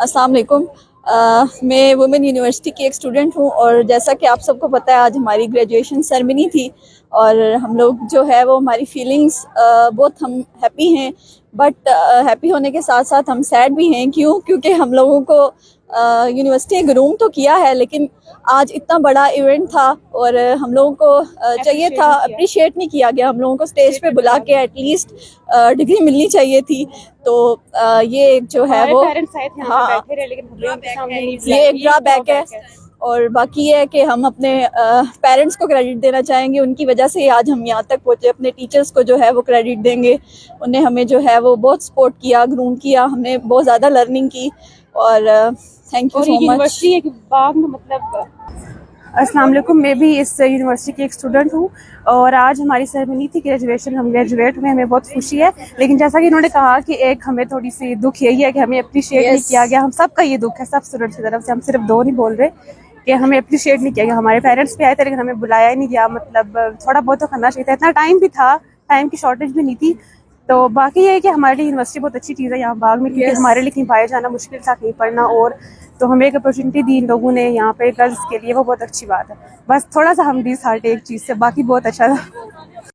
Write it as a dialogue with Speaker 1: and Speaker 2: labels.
Speaker 1: अस्सलाम वालेकुम। मैं वुमेन यूनिवर्सिटी की एक स्टूडेंट हूँ और जैसा कि आप सबको पता है आज हमारी ग्रेजुएशन सेरेमनी थी और हम लोग जो है वो हमारी फीलिंग्स बहुत हम हैप्पी हैं, बट हैप्पी होने के साथ साथ हम सैड भी हैं। क्योंकि हम लोगों को यूनिवर्सिटी ग्रूम तो किया है, लेकिन आज इतना बड़ा इवेंट था और हम लोगों को चाहिए था, अप्रिशिएट नहीं किया गया। हम लोगों को स्टेज पे बुला के एटलीस्ट डिग्री मिलनी चाहिए थी। तो ये जो है वो हाँ, ये एक ड्रॉबैक है। और बाकी ये है कि हम अपने पेरेंट्स को क्रेडिट देना चाहेंगे, उनकी वजह से आज हम यहाँ तक पहुँचे। अपने टीचर्स को जो है वो क्रेडिट देंगे, उन्हें हमें जो है वो बहुत सपोर्ट किया, ग्रूम किया, हमने बहुत ज़्यादा लर्निंग की और thank you so much.
Speaker 2: University एक बाग में मतलब अस्सलाम वालेकुम, मैं भी इस यूनिवर्सिटी की एक स्टूडेंट हूँ और आज हमारी सेरेमनी थी ग्रेजुएशन। हम ग्रेजुएट हुए, हमें बहुत खुशी है। लेकिन जैसा कि इन्होंने कहा कि एक हमें थोड़ी सी दुख यही है कि हमें अप्रिशिएट नहीं किया गया। हम सबका ये दुख है, सब स्टूडेंट्स की तरफ से। हम सिर्फ दो नहीं बोल रहे कि हमें अप्रिशिएट नहीं किया गया। हमारे पेरेंट्स भी आए थे लेकिन हमें बुलाया ही नहीं गया। मतलब थोड़ा बहुत तो करना चाहिए था, इतना टाइम भी था, टाइम की शॉर्टेज भी नहीं थी। तो बाकी ये है कि हमारे लिए यूनिवर्सिटी बहुत अच्छी चीज़ है यहाँ बाग में, क्योंकि हमारे लिए कहीं बाहर जाना मुश्किल था, कहीं पढ़ना, और तो हमें एक अपॉर्चुनिटी दी इन लोगों ने यहाँ पे गर्ल्स के लिए, वो बहुत अच्छी बात है। बस थोड़ा सा हम डिसहार्ट एक चीज़ से, बाकी बहुत अच्छा था।